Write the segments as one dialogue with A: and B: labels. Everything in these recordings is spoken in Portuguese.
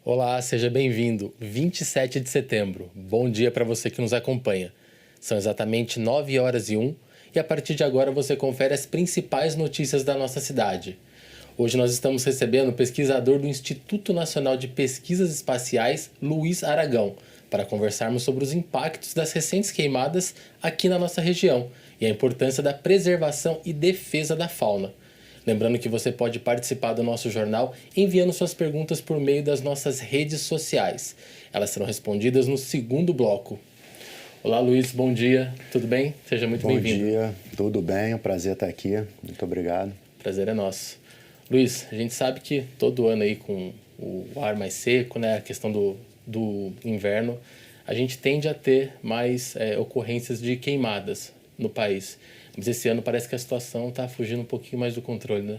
A: Olá, seja bem-vindo. 27 de setembro. Bom dia para você que nos acompanha. São exatamente 9h01 e a partir de agora você confere as principais notícias da nossa cidade. Hoje nós estamos recebendo o pesquisador do Instituto Nacional de Pesquisas Espaciais, Luiz Aragão, para conversarmos sobre os impactos das recentes queimadas aqui na nossa região e a importância da preservação e defesa da fauna. Lembrando que você pode participar do nosso jornal enviando suas perguntas por meio das nossas redes sociais. Elas serão respondidas no segundo bloco. Olá, Luiz, bom dia. Tudo bem? Seja muito bem-vindo.
B: Bom dia, tudo bem? É um prazer estar aqui. Muito obrigado.
A: Prazer é nosso. Luiz, a gente sabe que todo ano aí com o ar mais seco, né, a questão do inverno, a gente tende a ter mais ocorrências de queimadas no país. Mas esse ano parece que a situação está fugindo um pouquinho mais do controle, né?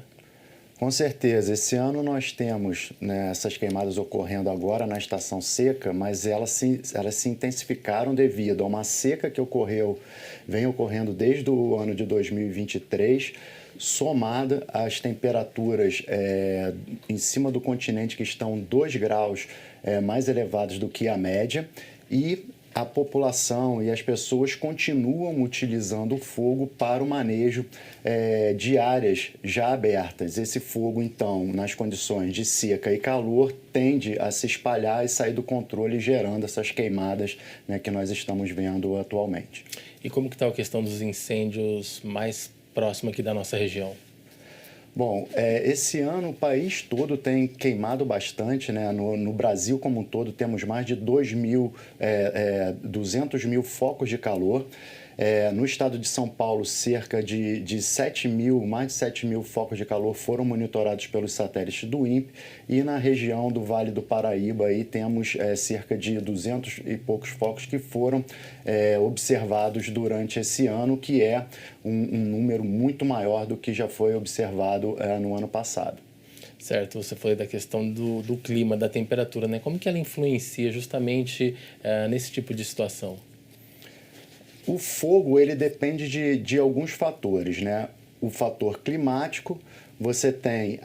B: Com certeza, esse ano nós temos, né, essas queimadas ocorrendo agora na estação seca, mas elas se intensificaram devido a uma seca que vem ocorrendo desde o ano de 2023, somada às temperaturas em cima do continente que estão 2 graus mais elevados do que a média, e a população e as pessoas continuam utilizando o fogo para o manejo de áreas já abertas. Esse fogo, então, nas condições de seca e calor, tende a se espalhar e sair do controle, gerando essas queimadas, né, que nós estamos vendo atualmente.
A: E como que está a questão dos incêndios mais próximo aqui da nossa região?
B: Bom, esse ano o país todo tem queimado bastante, né? No Brasil como um todo temos mais de 200 mil focos de calor. No estado de São Paulo, cerca de 7 mil, mais de 7 mil focos de calor foram monitorados pelos satélites do INPE, e na região do Vale do Paraíba aí temos cerca de 200 e poucos focos que foram observados durante esse ano, que é um número muito maior do que já foi observado no ano passado.
A: Certo, você falou da questão do clima, da temperatura, né? Como que ela influencia justamente nesse tipo de situação?
B: O fogo, ele depende de alguns fatores, né? O fator climático, você tem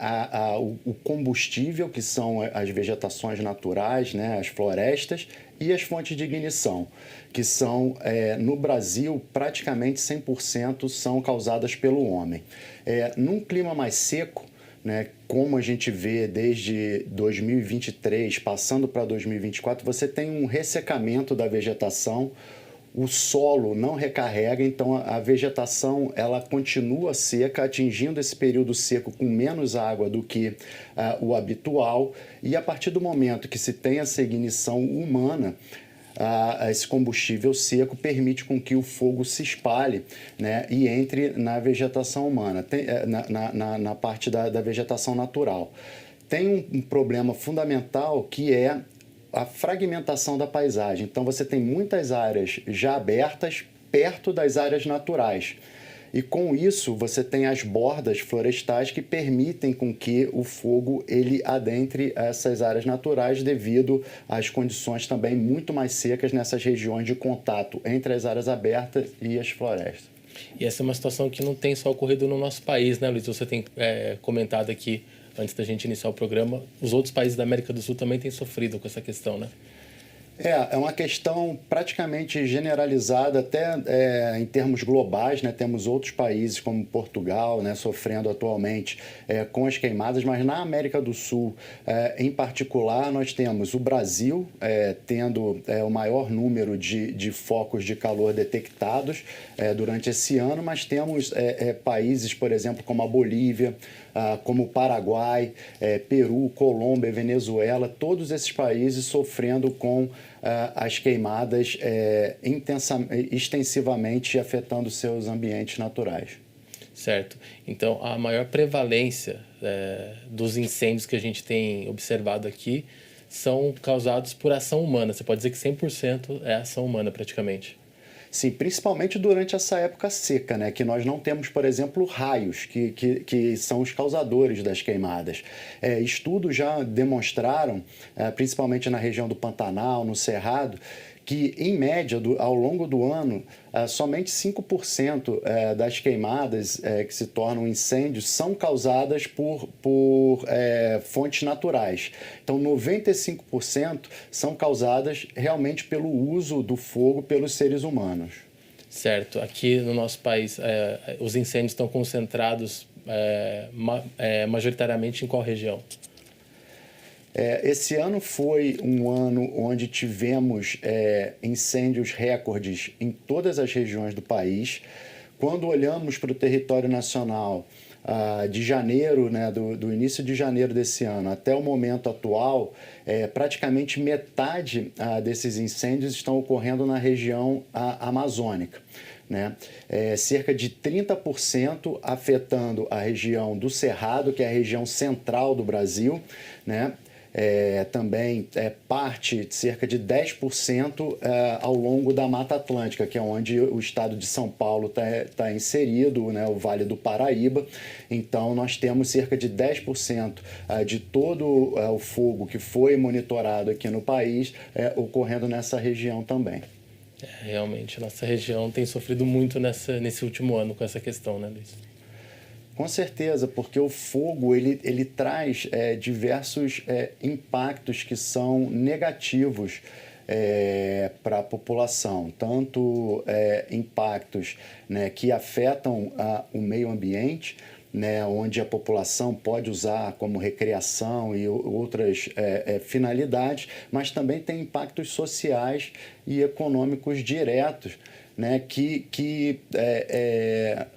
B: o combustível, que são as vegetações naturais, né? As florestas, e as fontes de ignição, que são, no Brasil, praticamente 100% são causadas pelo homem. Num clima mais seco, né, como a gente vê desde 2023, passando para 2024, você tem um ressecamento da vegetação. O solo não recarrega, então a vegetação ela continua seca, atingindo esse período seco com menos água do que o habitual, e a partir do momento que se tem essa ignição humana, esse combustível seco permite com que o fogo se espalhe, né, e entre na vegetação humana, na parte da vegetação natural. Tem um problema fundamental que é a fragmentação da paisagem. Então, você tem muitas áreas já abertas perto das áreas naturais. E com isso, você tem as bordas florestais que permitem com que o fogo ele adentre essas áreas naturais, devido às condições também muito mais secas nessas regiões de contato entre as áreas abertas e as florestas.
A: E essa é uma situação que não tem só ocorrido no nosso país, né, Luiz? Você tem comentado aqui, antes da gente iniciar o programa, os outros países da América do Sul também têm sofrido com essa questão, né?
B: É uma questão praticamente generalizada, até em termos globais, né? Temos outros países como Portugal, né, sofrendo atualmente com as queimadas, mas na América do Sul, em particular, nós temos o Brasil tendo o maior número de focos de calor detectados durante esse ano, mas temos países, por exemplo, como a Bolívia, como o Paraguai, Peru, Colômbia, Venezuela, todos esses países sofrendo com as queimadas extensivamente afetando seus ambientes naturais.
A: Certo. Então, a maior prevalência dos incêndios que a gente tem observado aqui são causados por ação humana. Você pode dizer que 100% é ação humana, praticamente.
B: Sim, principalmente durante essa época seca, né? Que nós não temos, por exemplo, raios, que são os causadores das queimadas. Estudos já demonstraram, principalmente na região do Pantanal, no Cerrado, que, em média, ao longo do ano, somente 5% das queimadas que se tornam incêndios são causadas por fontes naturais. Então, 95% são causadas realmente pelo uso do fogo pelos seres humanos.
A: Certo. Aqui no nosso país, os incêndios estão concentrados majoritariamente em qual região?
B: Esse ano foi um ano onde tivemos incêndios recordes em todas as regiões do país. Quando olhamos para o território nacional, de janeiro, né, do início de janeiro desse ano até o momento atual, praticamente metade desses incêndios estão ocorrendo na região amazônica, né? Cerca de 30% afetando a região do Cerrado, que é a região central do Brasil, né? Também parte de cerca de 10% ao longo da Mata Atlântica, que é onde o estado de São Paulo está inserido, né, o Vale do Paraíba. Então, nós temos cerca de 10% de todo o fogo que foi monitorado aqui no país ocorrendo nessa região também.
A: Realmente, nossa região tem sofrido muito nesse último ano com essa questão, né, Luiz?
B: Com certeza, porque o fogo ele traz diversos impactos que são negativos para a população, tanto impactos, né, que afetam o meio ambiente, né, onde a população pode usar como recreação e outras finalidades, mas também tem impactos sociais e econômicos diretos, né, que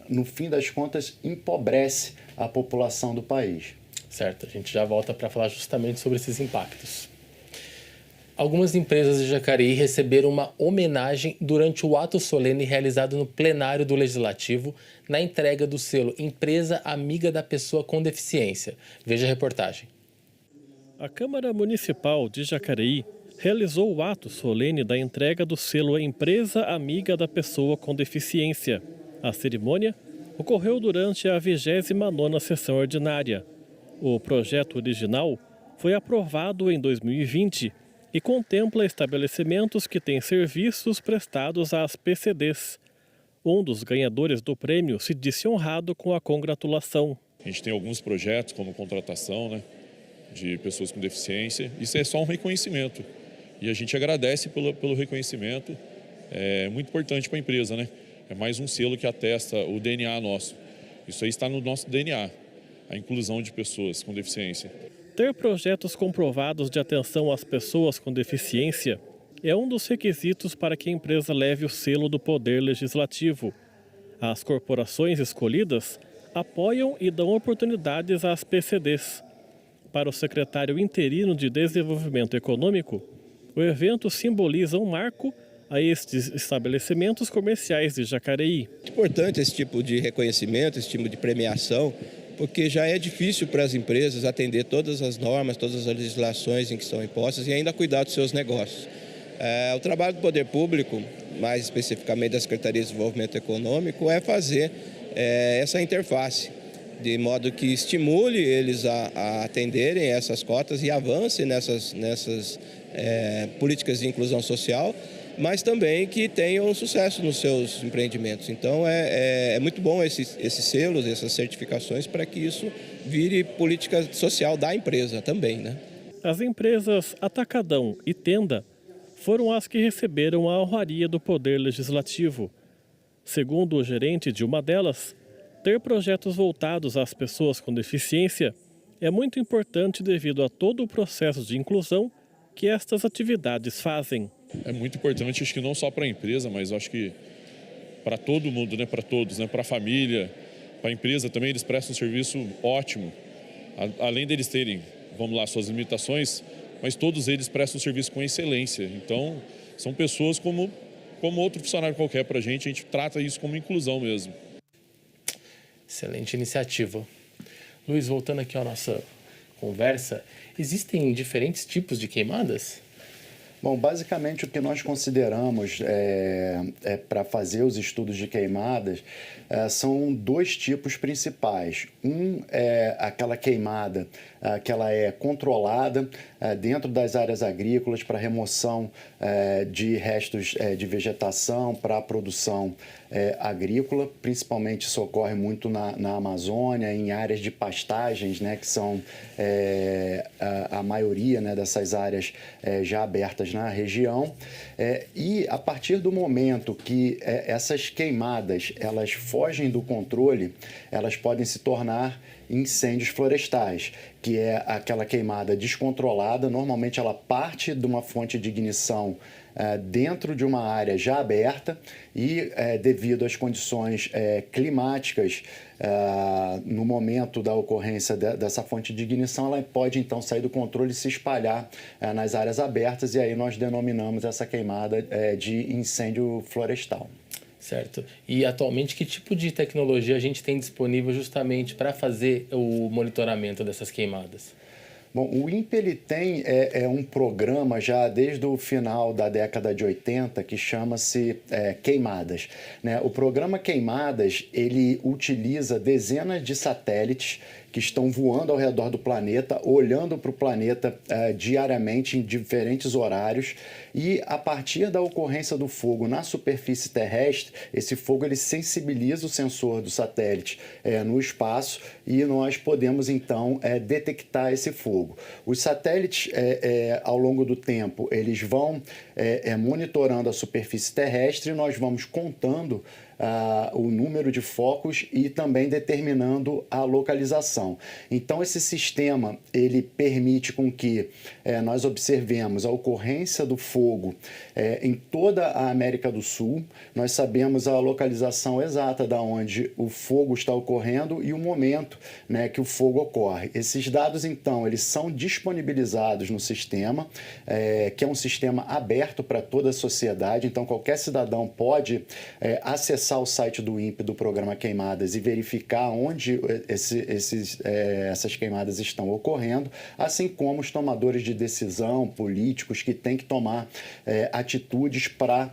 B: no fim das contas, empobrece a população do país.
A: Certo, a gente já volta para falar justamente sobre esses impactos. Algumas empresas de Jacareí receberam uma homenagem durante o ato solene realizado no plenário do Legislativo na entrega do selo Empresa Amiga da Pessoa com Deficiência. Veja a reportagem.
C: A Câmara Municipal de Jacareí realizou o ato solene da entrega do selo Empresa Amiga da Pessoa com Deficiência. A cerimônia ocorreu durante a 29ª sessão ordinária. O projeto original foi aprovado em 2020 e contempla estabelecimentos que têm serviços prestados às PCDs. Um dos ganhadores do prêmio se disse honrado com a congratulação.
D: A gente tem alguns projetos como contratação, né, de pessoas com deficiência. Isso é só um reconhecimento. E a gente agradece pelo reconhecimento. É muito importante para a empresa, né? É mais um selo que atesta o DNA nosso. Isso aí está no nosso DNA, a inclusão de pessoas com deficiência.
C: Ter projetos comprovados de atenção às pessoas com deficiência é um dos requisitos para que a empresa leve o selo do Poder Legislativo. As corporações escolhidas apoiam e dão oportunidades às PCDs. Para o secretário interino de Desenvolvimento Econômico, o evento simboliza um marco a estes estabelecimentos comerciais de Jacareí.
E: É importante esse tipo de reconhecimento, esse tipo de premiação, porque já é difícil para as empresas atender todas as normas, todas as legislações em que são impostas e ainda cuidar dos seus negócios. O trabalho do poder público, mais especificamente da Secretaria de Desenvolvimento Econômico, é fazer essa interface, de modo que estimule eles a atenderem essas cotas e avancem nessas políticas de inclusão social, mas também que tenham sucesso nos seus empreendimentos. Então é muito bom esses selos, essas certificações, para que isso vire política social da empresa também, né?
C: As empresas Atacadão e Tenda foram as que receberam a honraria do Poder Legislativo. Segundo o gerente de uma delas, ter projetos voltados às pessoas com deficiência é muito importante devido a todo o processo de inclusão que estas atividades fazem.
D: É muito importante, acho que não só para a empresa, mas acho que para todo mundo, né? Para todos, né? Para a família, para a empresa também, eles prestam um serviço ótimo. Além deles terem, vamos lá, suas limitações, mas todos eles prestam um serviço com excelência. Então, são pessoas como outro funcionário qualquer para a gente trata isso como inclusão mesmo.
A: Excelente iniciativa. Luiz, voltando aqui à nossa conversa, existem diferentes tipos de queimadas?
B: Bom, basicamente o que nós consideramos para fazer os estudos de queimadas são dois tipos principais. Um é aquela queimada que ela é controlada dentro das áreas agrícolas para remoção de restos de vegetação para a produção agrícola. Principalmente isso ocorre muito na Amazônia, em áreas de pastagens, né, que são a maioria, né, dessas áreas já abertas na região. E a partir do momento que essas queimadas elas fogem do controle, elas podem se tornar incêndios florestais, que é aquela queimada descontrolada. Normalmente ela parte de uma fonte de ignição dentro de uma área já aberta e devido às condições climáticas no momento da ocorrência dessa fonte de ignição, ela pode então sair do controle e se espalhar nas áreas abertas, e aí nós denominamos essa queimada de incêndio florestal.
A: Certo. E atualmente que tipo de tecnologia a gente tem disponível justamente para fazer o monitoramento dessas queimadas?
B: Bom, o INPE ele tem um programa já desde o final da década de 80 que chama-se Queimadas, né? O programa Queimadas ele utiliza dezenas de satélites que estão voando ao redor do planeta, olhando para o planeta diariamente em diferentes horários, e a partir da ocorrência do fogo na superfície terrestre, esse fogo ele sensibiliza o sensor do satélite no espaço e nós podemos então detectar esse fogo. Os satélites ao longo do tempo eles vão monitorando a superfície terrestre e nós vamos contando o número de focos e também determinando a localização. Então, esse sistema ele permite com que nós observemos a ocorrência do fogo em toda a América do Sul. Nós sabemos a localização exata da onde o fogo está ocorrendo e o momento, né, que o fogo ocorre. Esses dados, então, eles são disponibilizados no sistema, que é um sistema aberto para toda a sociedade. Então, qualquer cidadão pode acessar o site do INPE do programa Queimadas e verificar onde essas queimadas estão ocorrendo, assim como os tomadores de decisão, políticos que têm que tomar atitudes para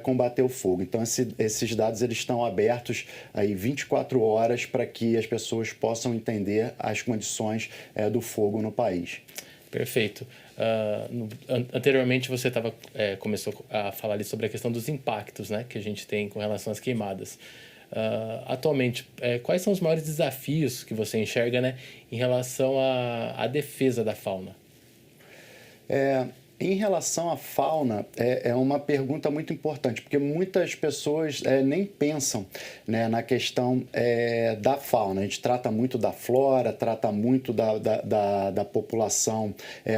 B: combater o fogo. Então, esses dados eles estão abertos aí 24 horas para que as pessoas possam entender as condições do fogo no país.
A: Perfeito. Anteriormente você começou a falar ali sobre a questão dos impactos, né, que a gente tem com relação às queimadas. Atualmente, quais são os maiores desafios que você enxerga, né, em relação à defesa da fauna?
B: Em relação à fauna, é uma pergunta muito importante, porque muitas pessoas nem pensam, né, na questão da fauna. A gente trata muito da flora, trata muito da população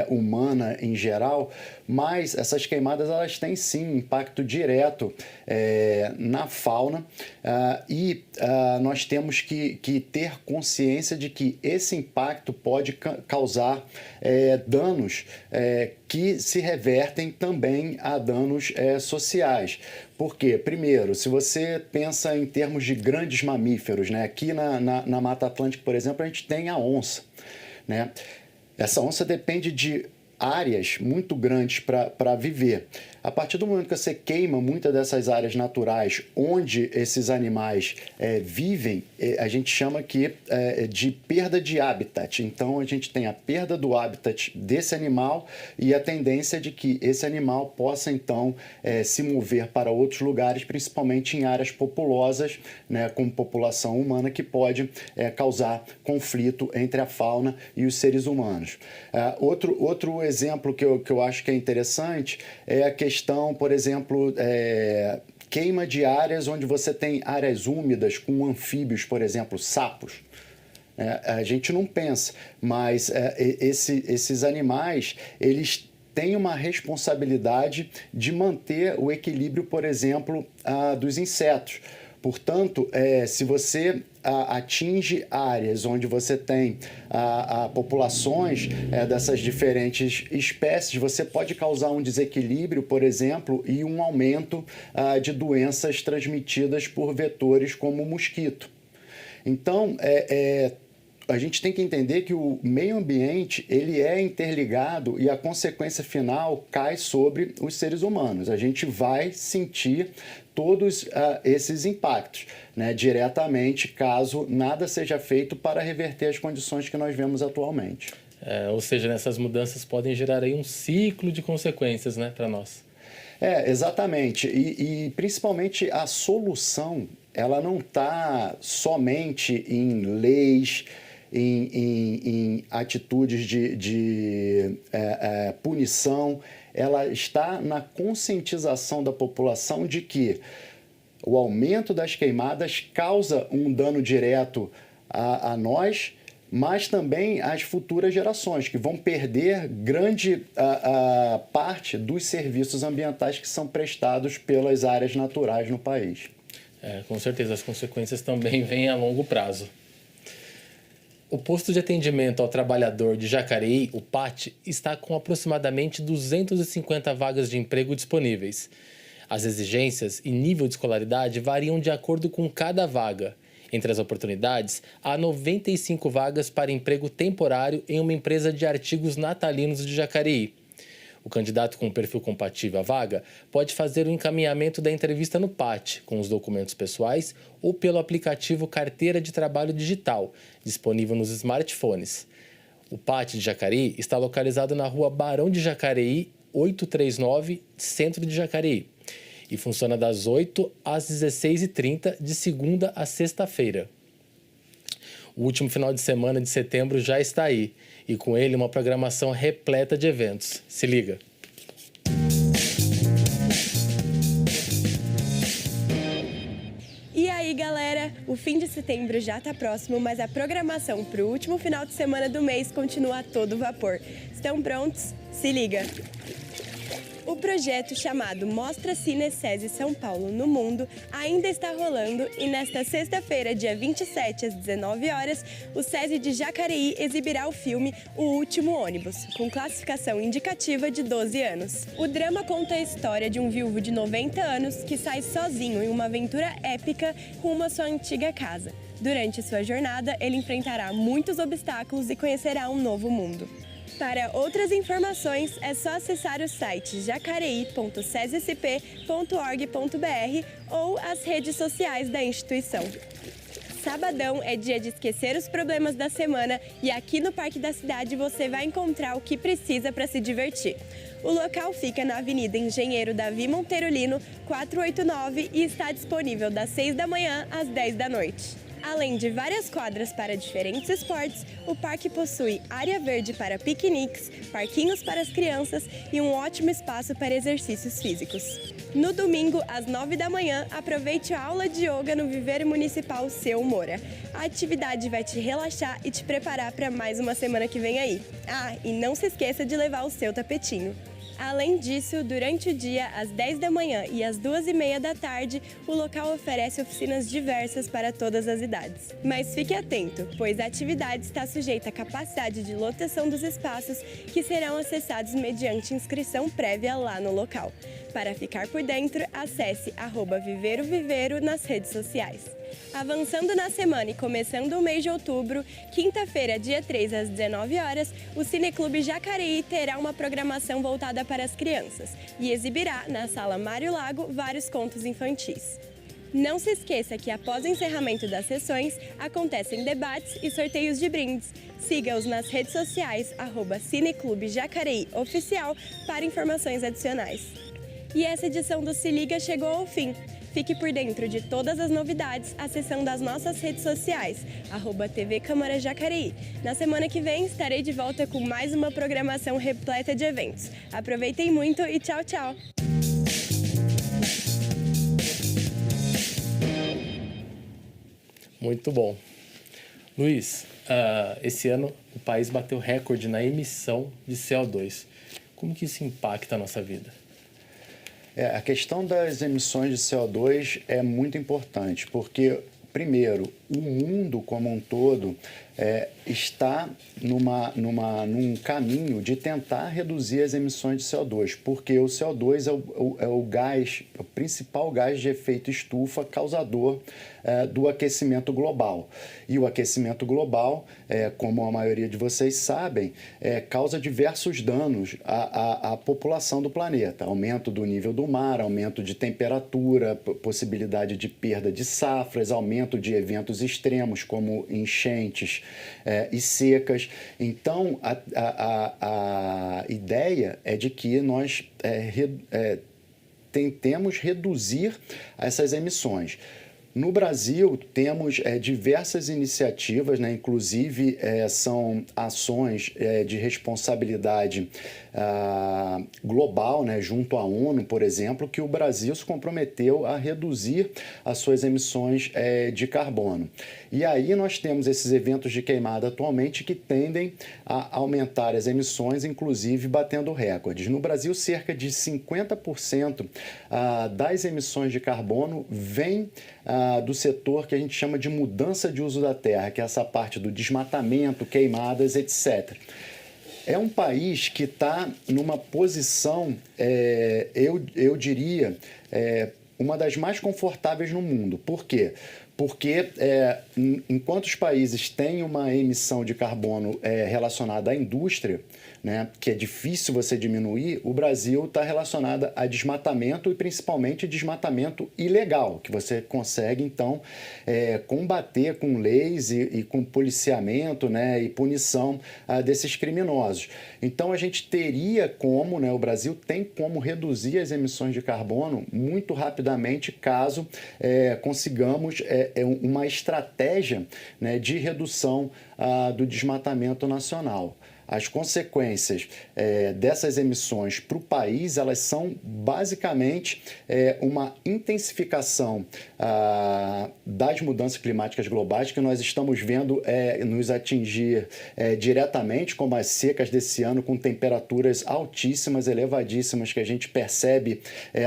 B: humana em geral, mas essas queimadas elas têm sim impacto direto na fauna e nós temos que ter consciência de que esse impacto pode causar danos que se revertem também a danos sociais. Por quê? Primeiro, se você pensa em termos de grandes mamíferos, né? Aqui na Mata Atlântica, por exemplo, a gente tem a onça, né? Essa onça depende de áreas muito grandes para viver. A partir do momento que você queima muitas dessas áreas naturais onde esses animais vivem, a gente chama de perda de habitat. Então, a gente tem a perda do habitat desse animal e a tendência de que esse animal possa, então, se mover para outros lugares, principalmente em áreas populosas, né, com população humana, que pode causar conflito entre a fauna e os seres humanos. Outro exemplo que eu acho que é interessante é a questão, por exemplo, queima de áreas onde você tem áreas úmidas com anfíbios, por exemplo, sapos. A gente não pensa, mas esses animais, eles têm uma responsabilidade de manter o equilíbrio, por exemplo, dos insetos. Portanto, se você atinge áreas onde você tem populações dessas diferentes espécies, você pode causar um desequilíbrio, por exemplo, e um aumento de doenças transmitidas por vetores como o mosquito. Então, a gente tem que entender que o meio ambiente ele é interligado e a consequência final cai sobre os seres humanos. A gente vai sentir todos esses impactos, né, diretamente, caso nada seja feito para reverter as condições que nós vemos atualmente.
A: Ou seja, essas mudanças podem gerar aí um ciclo de consequências, né, para nós.
B: Exatamente. E principalmente a solução, ela não está somente em leis, em atitudes de punição, ela está na conscientização da população de que o aumento das queimadas causa um dano direto a nós, mas também às futuras gerações, que vão perder grande parte dos serviços ambientais que são prestados pelas áreas naturais no país.
A: Com certeza, as consequências também vêm a longo prazo. O posto de atendimento ao trabalhador de Jacareí, o PAT, está com aproximadamente 250 vagas de emprego disponíveis. As exigências e nível de escolaridade variam de acordo com cada vaga. Entre as oportunidades, há 95 vagas para emprego temporário em uma empresa de artigos natalinos de Jacareí. O candidato com perfil compatível à vaga pode fazer o encaminhamento da entrevista no PAT, com os documentos pessoais, ou pelo aplicativo Carteira de Trabalho Digital, disponível nos smartphones. O PAT de Jacareí está localizado na rua Barão de Jacareí, 839, centro de Jacareí, e funciona das 8 às 16h30, de segunda a sexta-feira. O último final de semana de setembro já está aí, e com ele uma programação repleta de eventos. Se liga!
F: E aí, galera, o fim de setembro já está próximo, mas a programação para o último final de semana do mês continua a todo vapor. Estão prontos? Se liga! O projeto chamado Mostra Cine SESI São Paulo no Mundo ainda está rolando e nesta sexta-feira, dia 27, às 19 horas, o SESI de Jacareí exibirá o filme O Último Ônibus, com classificação indicativa de 12 anos. O drama conta a história de um viúvo de 90 anos que sai sozinho em uma aventura épica rumo à sua antiga casa. Durante sua jornada, ele enfrentará muitos obstáculos e conhecerá um novo mundo. Para outras informações, é só acessar o site jacareí.sesisp.org.br ou as redes sociais da instituição. Sabadão é dia de esquecer os problemas da semana e aqui no Parque da Cidade você vai encontrar o que precisa para se divertir. O local fica na Avenida Engenheiro Davi Monteiro Lino, 489 e está disponível das 6 da manhã às 10 da noite. Além de várias quadras para diferentes esportes, o parque possui área verde para piqueniques, parquinhos para as crianças e um ótimo espaço para exercícios físicos. No domingo, às 9 da manhã, aproveite a aula de yoga no Viveiro Municipal Seu Moura. A atividade vai te relaxar e te preparar para mais uma semana que vem aí. E não se esqueça de levar o seu tapetinho. Além disso, durante o dia, às 10 da manhã e às 2h30 da tarde, o local oferece oficinas diversas para todas as idades. Mas fique atento, pois a atividade está sujeita à capacidade de lotação dos espaços que serão acessados mediante inscrição prévia lá no local. Para ficar por dentro, acesse @ViveiroViveiro nas redes sociais. Avançando na semana e começando o mês de outubro, quinta-feira, dia 3, às 19 horas, o Cineclube Jacareí terá uma programação voltada para as crianças e exibirá, na Sala Mário Lago, vários contos infantis. Não se esqueça que após o encerramento das sessões, acontecem debates e sorteios de brindes. Siga-os nas redes sociais, @Cineclube Jacareí Oficial, para informações adicionais. E essa edição do Se Liga chegou ao fim. Fique por dentro de todas as novidades acessando as nossas redes sociais, @TV Câmara Jacareí. Na semana que vem estarei de volta com mais uma programação repleta de eventos. Aproveitem muito e tchau, tchau!
A: Muito bom. Luiz, esse ano o país bateu recorde na emissão de CO2. Como que isso impacta a nossa vida?
B: A questão das emissões de CO2 é muito importante, porque, primeiro, o mundo como um todo está num caminho de tentar reduzir as emissões de CO2, porque o CO2 é o principal gás de efeito estufa causador do aquecimento global. E o aquecimento global, como a maioria de vocês sabem, causa diversos danos à população do planeta. Aumento do nível do mar, aumento de temperatura, possibilidade de perda de safras, aumento de eventos extremos como enchentes e secas. Então, a ideia é de que nós tentemos reduzir essas emissões. No Brasil, temos diversas iniciativas, né? Inclusive são ações de responsabilidade global, né? Junto à ONU, por exemplo, que o Brasil se comprometeu a reduzir as suas emissões de carbono. E aí nós temos esses eventos de queimada atualmente que tendem a aumentar as emissões, inclusive batendo recordes. No Brasil, cerca de 50% das emissões de carbono vem do setor que a gente chama de mudança de uso da terra, que é essa parte do desmatamento, queimadas, etc. É um país que está numa posição, eu diria, uma das mais confortáveis no mundo. Por quê? Porque enquanto os países têm uma emissão de carbono relacionada à indústria, né, que é difícil você diminuir, o Brasil está relacionado a desmatamento e principalmente desmatamento ilegal, que você consegue, então, combater com leis e com policiamento, né, e punição desses criminosos. Então, a gente teria como, né, o Brasil tem como reduzir as emissões de carbono muito rapidamente caso consigamos uma estratégia, né, de redução do desmatamento nacional. As consequências dessas emissões para o país, elas são basicamente uma intensificação das mudanças climáticas globais que nós estamos vendo nos atingir diretamente, como as secas desse ano, com temperaturas altíssimas, elevadíssimas, que a gente percebe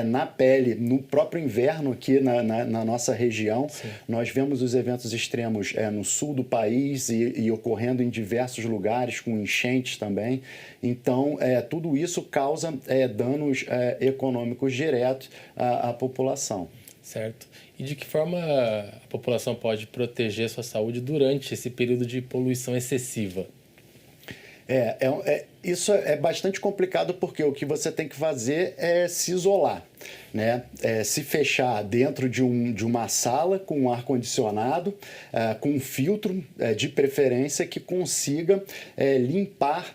B: na pele, no próprio inverno aqui na nossa região.
A: Sim.
B: Nós vemos os eventos extremos no sul do país e ocorrendo em diversos lugares, com enchentes também. Então, tudo isso causa danos econômicos diretos à população.
A: Certo. E de que forma a população pode proteger sua saúde durante esse período de poluição excessiva?
B: Isso é bastante complicado porque o que você tem que fazer é se isolar, né? Se fechar dentro de uma sala com um ar-condicionado, com um filtro de preferência que consiga limpar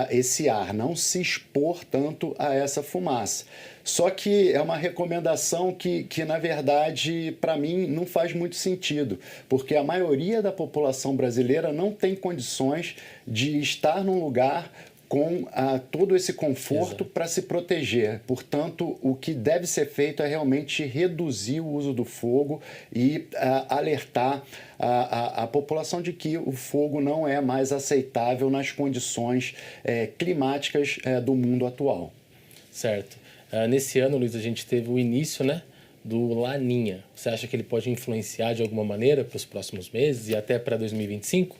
B: esse ar, não se expor tanto a essa fumaça. Só que é uma recomendação que na verdade, para mim, não faz muito sentido, porque a maioria da população brasileira não tem condições de estar num lugar com todo esse conforto para se proteger. Portanto, o que deve ser feito é realmente reduzir o uso do fogo e alertar a população de que o fogo não é mais aceitável nas condições climáticas do mundo atual.
A: Certo. Nesse ano, Luiz, a gente teve o início, né, do Laninha. Você acha que ele pode influenciar de alguma maneira para os próximos meses e até para 2025?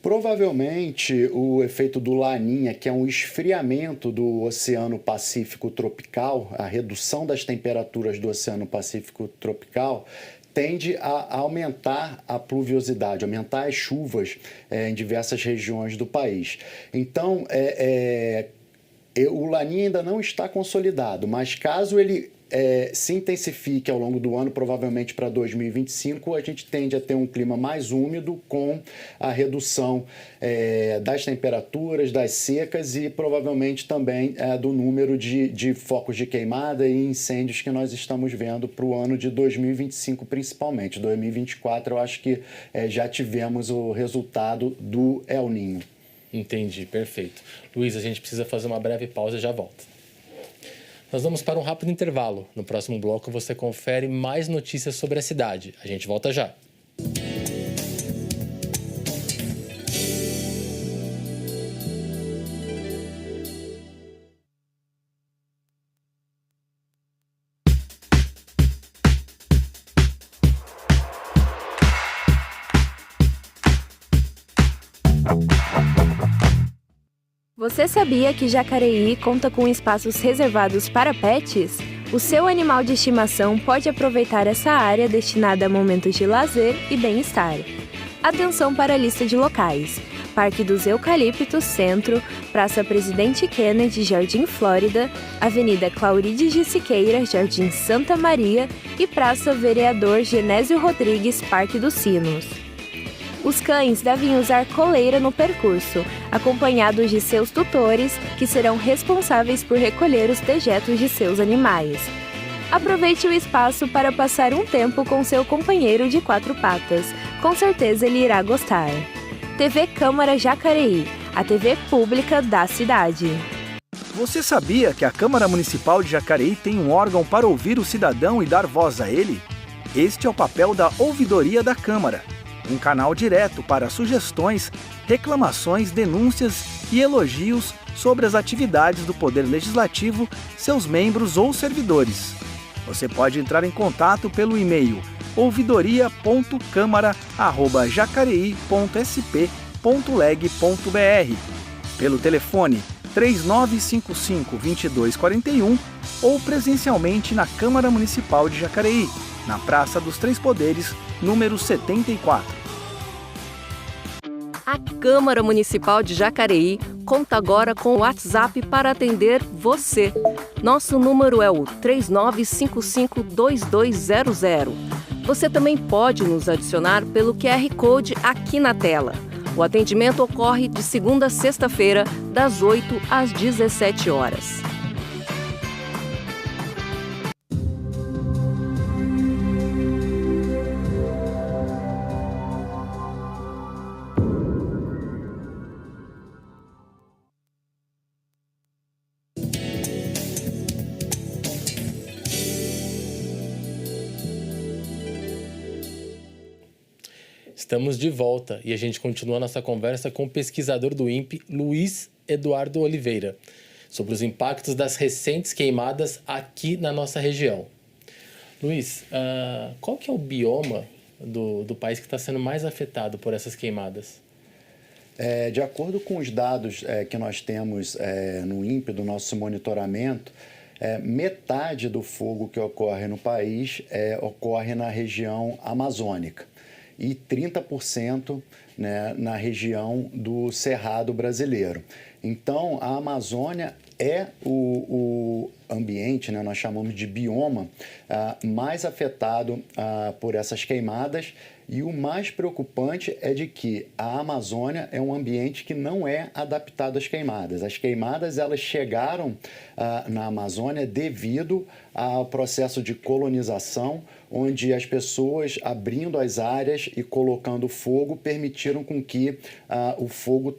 B: Provavelmente o efeito do Laninha, que é um esfriamento do Oceano Pacífico tropical, a redução das temperaturas do Oceano Pacífico tropical, tende a aumentar a pluviosidade, aumentar as chuvas em diversas regiões do país. Então, o Laninha ainda não está consolidado, mas caso ele se intensifique ao longo do ano, provavelmente para 2025, a gente tende a ter um clima mais úmido com a redução das temperaturas, das secas e provavelmente também do número de focos de queimada e incêndios que nós estamos vendo para o ano de 2025 principalmente. 2024 eu acho que já tivemos o resultado do El Niño.
A: Entendi, perfeito. Luiz, a gente precisa fazer uma breve pausa e já volta. Nós vamos para um rápido intervalo. No próximo bloco você confere mais notícias sobre a cidade. A gente volta já.
G: Você sabia que Jacareí conta com espaços reservados para pets? O seu animal de estimação pode aproveitar essa área destinada a momentos de lazer e bem-estar. Atenção para a lista de locais: Parque dos Eucaliptos, Centro, Praça Presidente Kennedy, Jardim Flórida, Avenida Claurides de Siqueira, Jardim Santa Maria e Praça Vereador Genésio Rodrigues, Parque dos Sinos. Os cães devem usar coleira no percurso, acompanhados de seus tutores, que serão responsáveis por recolher os dejetos de seus animais. Aproveite o espaço para passar um tempo com seu companheiro de 4 patas. Com certeza ele irá gostar. TV Câmara Jacareí, a TV pública da cidade.
H: Você sabia que a Câmara Municipal de Jacareí tem um órgão para ouvir o cidadão e dar voz a ele? Este é o papel da Ouvidoria da Câmara, um canal direto para sugestões, reclamações, denúncias e elogios sobre as atividades do Poder Legislativo, seus membros ou servidores. Você pode entrar em contato pelo e-mail ouvidoria.câmara@jacareí.sp.leg.br, pelo telefone 3955-2241 ou presencialmente na Câmara Municipal de Jacareí, na Praça dos Três Poderes, número 74.
I: A Câmara Municipal de Jacareí conta agora com o WhatsApp para atender você. Nosso número é o 3955-2200. Você também pode nos adicionar pelo QR Code aqui na tela. O atendimento ocorre de segunda a sexta-feira, das 8 às 17 horas.
A: Estamos de volta e a gente continua nossa conversa com o pesquisador do INPE, Luiz Eduardo Oliveira, sobre os impactos das recentes queimadas aqui na nossa região. Luiz, qual que é o bioma do país que está sendo mais afetado por essas queimadas?
B: De acordo com os dados que nós temos no INPE, do nosso monitoramento, metade do fogo que ocorre no país ocorre na região amazônica e 30%, né, na região do Cerrado brasileiro. Então, a Amazônia é o ambiente, né, nós chamamos de bioma, mais afetado por essas queimadas. E o mais preocupante é de que a Amazônia é um ambiente que não é adaptado às queimadas. As queimadas elas chegaram na Amazônia devido ao processo de colonização, onde as pessoas, abrindo as áreas e colocando fogo, permitiram com que o fogo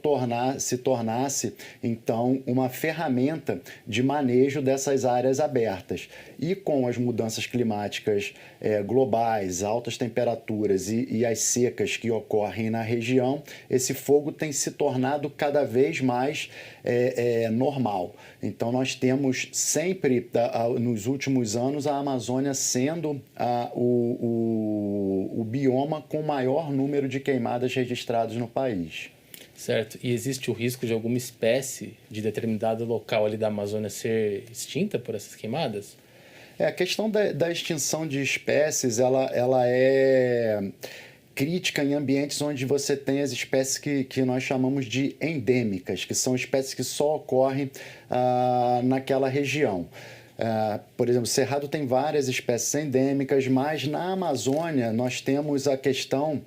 B: se tornasse, então, uma ferramenta de manejo dessas áreas abertas. E com as mudanças climáticas globais, altas temperaturas e as secas que ocorrem na região, esse fogo tem se tornado cada vez mais normal. Então, nós temos sempre, nos últimos anos, a Amazônia sendo o bioma com maior número de queimadas registradas no país.
A: Certo. E existe o risco de alguma espécie de determinado local ali da Amazônia ser extinta por essas queimadas?
B: A questão da extinção de espécies, ela é crítica em ambientes onde você tem as espécies que nós chamamos de endêmicas, que são espécies que só ocorrem naquela região. Por exemplo, o Cerrado tem várias espécies endêmicas, mas na Amazônia nós temos a questão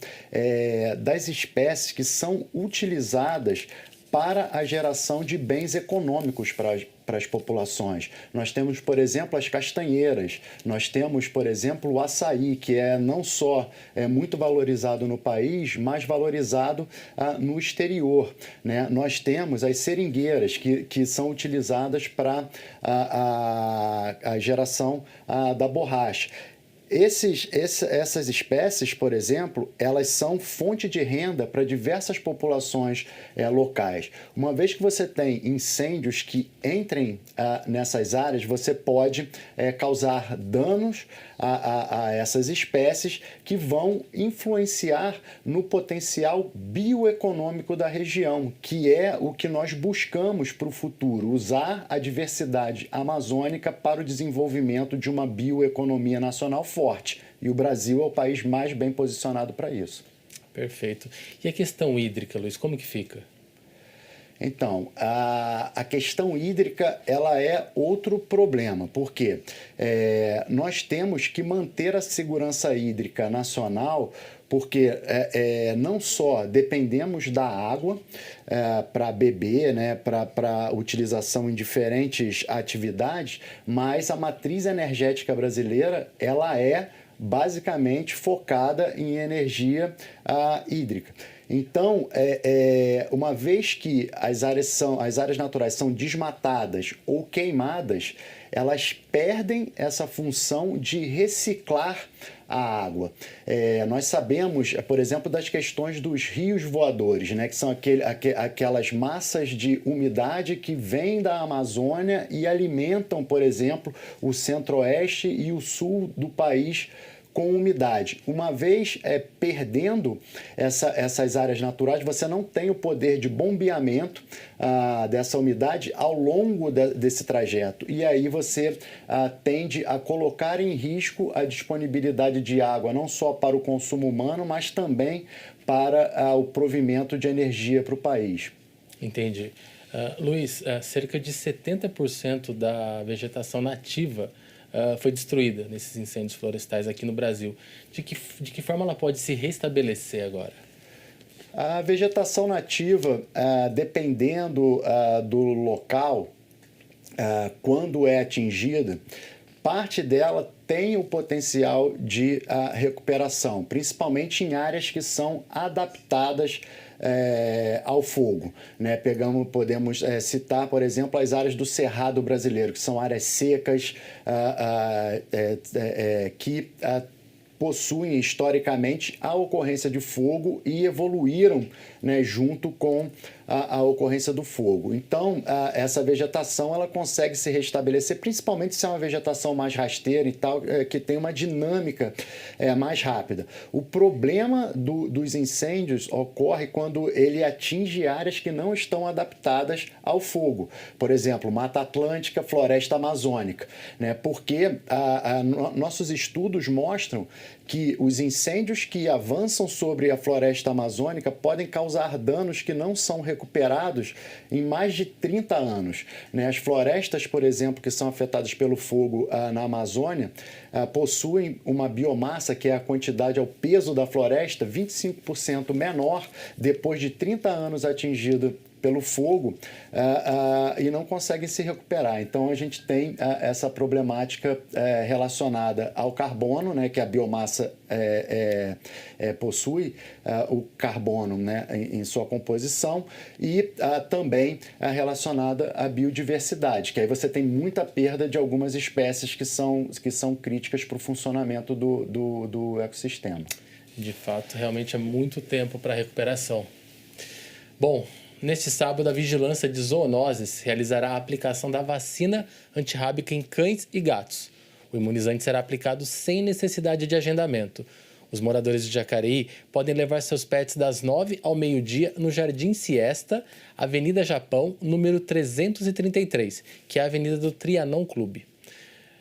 B: das espécies que são utilizadas para a geração de bens econômicos para as populações. Nós temos, por exemplo, as castanheiras, nós temos, por exemplo, o açaí, que não só muito valorizado no país, mas valorizado no exterior, né? Nós temos as seringueiras, que são utilizadas para a geração da borracha. Essas espécies, por exemplo, elas são fonte de renda para diversas populações locais. Uma vez que você tem incêndios que entrem nessas áreas, você pode causar danos a essas espécies que vão influenciar no potencial bioeconômico da região, que é o que nós buscamos para o futuro, usar a diversidade amazônica para o desenvolvimento de uma bioeconomia nacional forte. E o Brasil é o país mais bem posicionado para isso.
A: Perfeito. E a questão hídrica, Luiz, como que fica?
B: Então, a questão hídrica ela é outro problema, porque nós temos que manter a segurança hídrica nacional, porque não só dependemos da água para beber, né, para utilização em diferentes atividades, mas a matriz energética brasileira ela é basicamente focada em energia hídrica. Então, uma vez que as áreas naturais são desmatadas ou queimadas, elas perdem essa função de reciclar a água. Nós sabemos, por exemplo, das questões dos rios voadores, né, que são aquelas massas de umidade que vêm da Amazônia e alimentam, por exemplo, o centro-oeste e o sul do país com umidade. Uma vez perdendo essas áreas naturais, você não tem o poder de bombeamento dessa umidade ao longo desse trajeto. E aí você tende a colocar em risco a disponibilidade de água, não só para o consumo humano, mas também para o provimento de energia para o país.
A: Entendi. Luiz, cerca de 70% da vegetação nativa foi destruída nesses incêndios florestais aqui no Brasil. De que forma ela pode se restabelecer agora?
B: A vegetação nativa, dependendo do local, quando é atingida, parte dela tem o potencial de recuperação, principalmente em áreas que são adaptadas ao fogo, né? Podemos citar, por exemplo, as áreas do Cerrado brasileiro, que são áreas secas que possuem historicamente a ocorrência de fogo e evoluíram, né, junto com a ocorrência do fogo. Então, essa vegetação ela consegue se restabelecer, principalmente se é uma vegetação mais rasteira e tal, que tem uma dinâmica mais rápida. O problema dos incêndios ocorre quando ele atinge áreas que não estão adaptadas ao fogo. Por exemplo, Mata Atlântica, Floresta Amazônica, né? Porque nossos estudos mostram que os incêndios que avançam sobre a floresta amazônica podem causar danos que não são recuperados em mais de 30 anos. Né? As florestas, por exemplo, que são afetadas pelo fogo na Amazônia, possuem uma biomassa, que é a quantidade ao peso da floresta, 25% menor depois de 30 anos atingida pelo fogo e não conseguem se recuperar. Então, a gente tem essa problemática relacionada ao carbono, né, que a biomassa possui, o carbono, né, em sua composição, e também relacionada à biodiversidade, que aí você tem muita perda de algumas espécies que são críticas para o funcionamento do ecossistema.
A: De fato, realmente é muito tempo para recuperação. Bom, neste sábado, a Vigilância de Zoonoses realizará a aplicação da vacina antirrábica em cães e gatos. O imunizante será aplicado sem necessidade de agendamento. Os moradores de Jacareí podem levar seus pets das 9 ao meio-dia no Jardim Siesta, Avenida Japão, número 333, que é a avenida do Trianon Clube.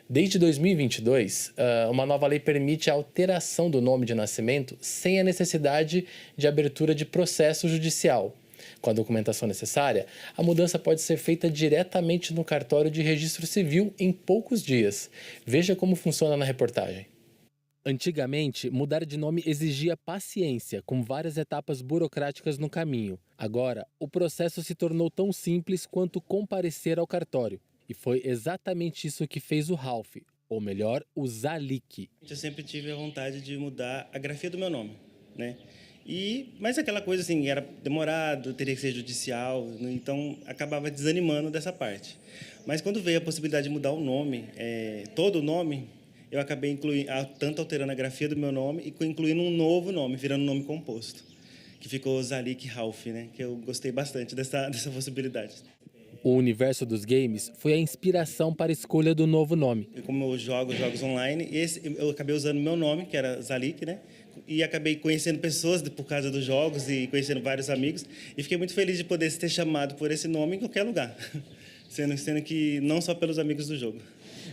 A: Desde 2022, uma nova lei permite a alteração do nome de nascimento sem a necessidade de abertura de processo judicial. Com a documentação necessária, a mudança pode ser feita diretamente no cartório de registro civil em poucos dias. Veja como funciona na reportagem. Antigamente, mudar de nome exigia paciência, com várias etapas burocráticas no caminho. Agora, o processo se tornou tão simples quanto comparecer ao cartório. E foi exatamente isso que fez o Ralph, ou melhor, o Zalik.
J: Eu sempre tive a vontade de mudar a grafia do meu nome, né? Mas aquela coisa assim, era demorado, teria que ser judicial, né? Então acabava desanimando dessa parte. Mas quando veio a possibilidade de mudar o nome, todo o nome, eu acabei tanto alterando a grafia do meu nome e incluindo um novo nome, virando um nome composto, que ficou Zalik Ralph, né? Que eu gostei bastante dessa possibilidade.
A: O universo dos games foi a inspiração para a escolha do novo nome.
J: Como eu jogo jogos online, eu acabei usando meu nome, que era Zalik, né? E acabei conhecendo pessoas por causa dos jogos e conhecendo vários amigos. E fiquei muito feliz de poder ser chamado por esse nome em qualquer lugar, sendo que não só pelos amigos do jogo.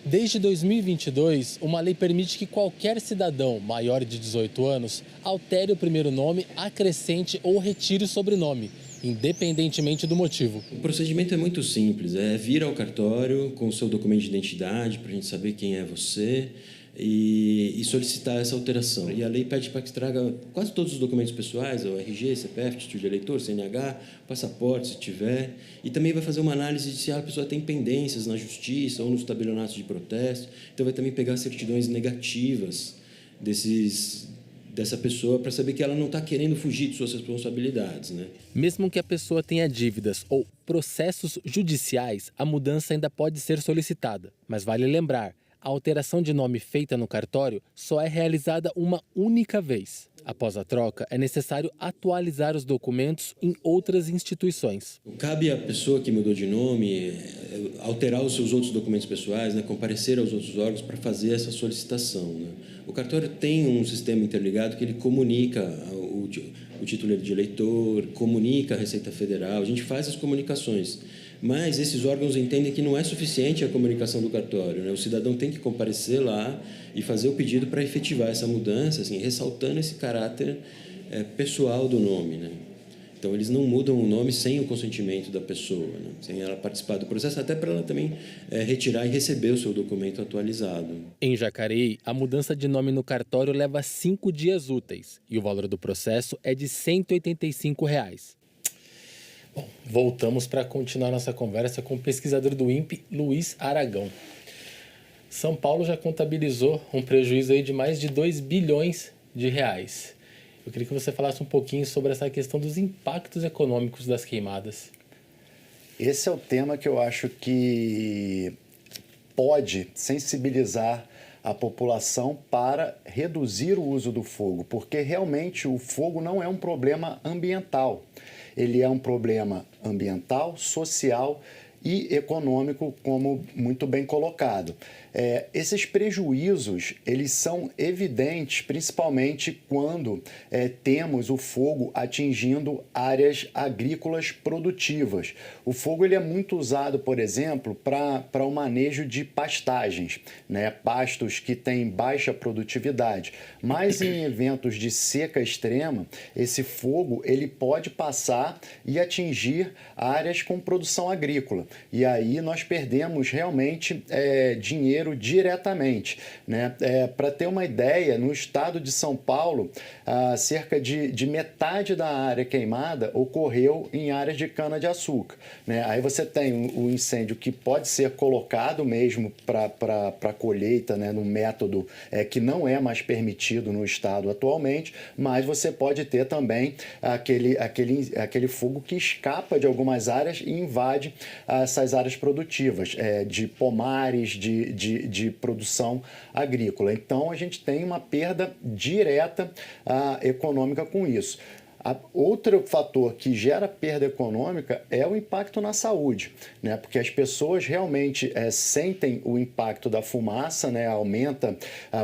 A: Desde 2022, uma lei permite que qualquer cidadão maior de 18 anos altere o primeiro nome, acrescente ou retire o sobrenome, independentemente do motivo.
K: O procedimento é muito simples, é vir ao cartório com o seu documento de identidade para a gente saber quem é você e solicitar essa alteração. E a lei pede para que traga quase todos os documentos pessoais, o RG, CPF, título de eleitor, CNH, passaporte, se tiver. E também vai fazer uma análise de se a pessoa tem pendências na justiça ou nos tabelionatos de protesto. Então vai também pegar certidões negativas dessa pessoa para saber que ela não está querendo fugir de suas responsabilidades, né?
A: Mesmo que a pessoa tenha dívidas ou processos judiciais, a mudança ainda pode ser solicitada. Mas vale lembrar, a alteração de nome feita no cartório só é realizada uma única vez. Após a troca, é necessário atualizar os documentos em outras instituições.
K: Cabe à pessoa que mudou de nome alterar os seus outros documentos pessoais, né, comparecer aos outros órgãos para fazer essa solicitação, né? O cartório tem um sistema interligado que ele comunica o título de eleitor, comunica a Receita Federal, a gente faz as comunicações. Mas esses órgãos entendem que não é suficiente a comunicação do cartório, né? O cidadão tem que comparecer lá e fazer o pedido para efetivar essa mudança, assim, ressaltando esse caráter pessoal do nome, né? Então, eles não mudam o nome sem o consentimento da pessoa, né? Sem ela participar do processo, até para ela também retirar e receber o seu documento atualizado.
A: Em Jacareí, a mudança de nome no cartório leva 5 dias úteis e o valor do processo é de R$ 185. Bom, voltamos para continuar nossa conversa com o pesquisador do INPE, Luiz Aragão. São Paulo já contabilizou um prejuízo aí de mais de 2 bilhões de reais. Eu queria que você falasse um pouquinho sobre essa questão dos impactos econômicos das queimadas.
B: Esse é o tema que eu acho que pode sensibilizar a população para reduzir o uso do fogo, porque realmente o fogo não é um problema ambiental. Ele é um problema ambiental, social e econômico, como muito bem colocado. Esses prejuízos, eles são evidentes, principalmente quando temos o fogo atingindo áreas agrícolas produtivas. O fogo ele é muito usado, por exemplo, para o manejo de pastagens, né? Pastos que têm baixa produtividade. Mas em eventos de seca extrema, esse fogo ele pode passar e atingir áreas com produção agrícola. E aí nós perdemos realmente dinheiro diretamente, né? Para ter uma ideia, no estado de São Paulo, cerca de metade da área queimada ocorreu em áreas de cana-de-açúcar, né? Aí você tem o incêndio que pode ser colocado mesmo para colheita, né? Num método que não é mais permitido no estado atualmente, mas você pode ter também aquele fogo que escapa de algumas áreas e invade essas áreas produtivas, de pomares, de produção agrícola. Então, a gente tem uma perda direta econômica com isso. Outro fator que gera perda econômica é o impacto na saúde, né? Porque as pessoas realmente sentem o impacto da fumaça, né? Aumenta,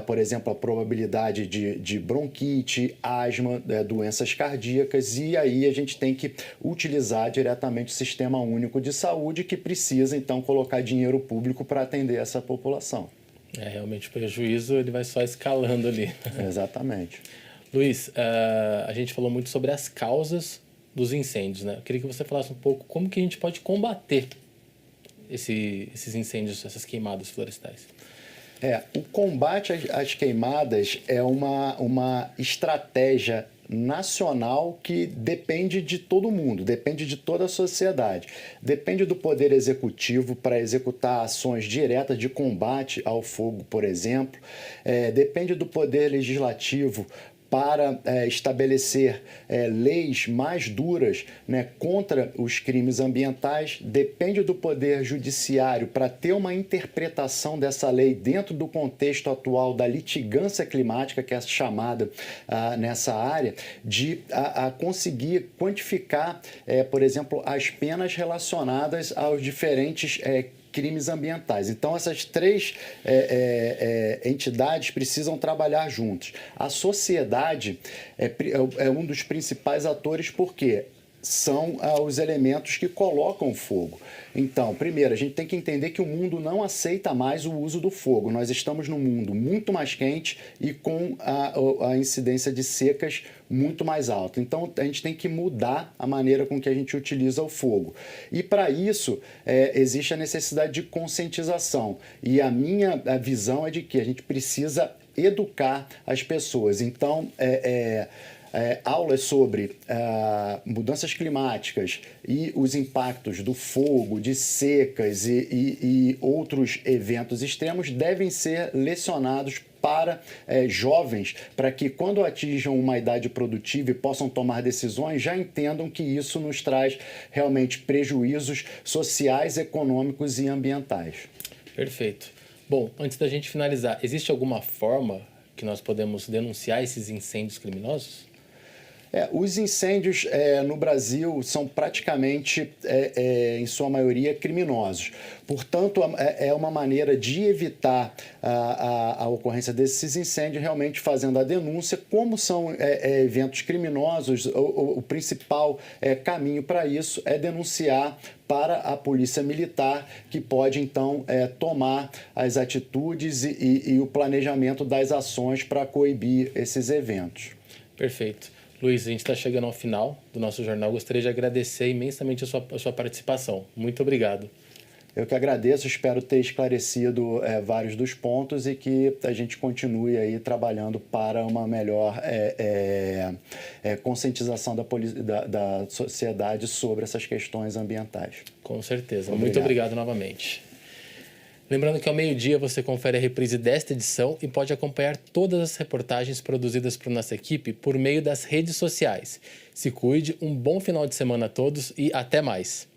B: por exemplo, a probabilidade de bronquite, asma, doenças cardíacas, e aí a gente tem que utilizar diretamente o Sistema Único de Saúde, que precisa, então, colocar dinheiro público para atender essa população.
A: Realmente o prejuízo ele vai só escalando ali.
B: Exatamente.
A: Luiz, a gente falou muito sobre as causas dos incêndios, né? Eu queria que você falasse um pouco como que a gente pode combater esses incêndios, essas queimadas florestais.
B: O combate às queimadas é uma estratégia nacional que depende de todo mundo, depende de toda a sociedade. Depende do Poder Executivo para executar ações diretas de combate ao fogo, por exemplo. Depende do Poder Legislativo para estabelecer leis mais duras, né, contra os crimes ambientais, depende do Poder Judiciário para ter uma interpretação dessa lei dentro do contexto atual da litigância climática, que é chamada nessa área, de conseguir quantificar, por exemplo, as penas relacionadas aos diferentes crimes ambientais. Então, essas três entidades precisam trabalhar juntos. A sociedade é um dos principais atores, porque são os elementos que colocam fogo. Então, primeiro, a gente tem que entender que o mundo não aceita mais o uso do fogo. Nós estamos num mundo muito mais quente e com a incidência de secas muito mais alta. Então, a gente tem que mudar a maneira com que a gente utiliza o fogo. E, para isso, existe a necessidade de conscientização. E a minha visão é de que a gente precisa educar as pessoas. Então, aulas sobre mudanças climáticas e os impactos do fogo, de secas e outros eventos extremos devem ser lecionados para jovens, para que quando atinjam uma idade produtiva e possam tomar decisões, já entendam que isso nos traz realmente prejuízos sociais, econômicos e ambientais.
A: Perfeito. Bom, antes da gente finalizar, existe alguma forma que nós podemos denunciar esses incêndios criminosos?
B: Os incêndios no Brasil são praticamente, em sua maioria, criminosos. Portanto, é uma maneira de evitar a ocorrência desses incêndios, realmente fazendo a denúncia. Como são eventos criminosos, o principal caminho para isso é denunciar para a Polícia Militar, que pode, então, tomar as atitudes e o planejamento das ações para coibir esses eventos.
A: Perfeito. Luiz, a gente está chegando ao final do nosso jornal. Gostaria de agradecer imensamente a sua participação. Muito obrigado.
B: Eu que agradeço, espero ter esclarecido vários dos pontos e que a gente continue aí trabalhando para uma melhor conscientização da sociedade sobre essas questões ambientais.
A: Com certeza. Muito obrigado novamente. Lembrando que ao meio-dia você confere a reprise desta edição e pode acompanhar todas as reportagens produzidas por nossa equipe por meio das redes sociais. Se cuide, um bom final de semana a todos e até mais!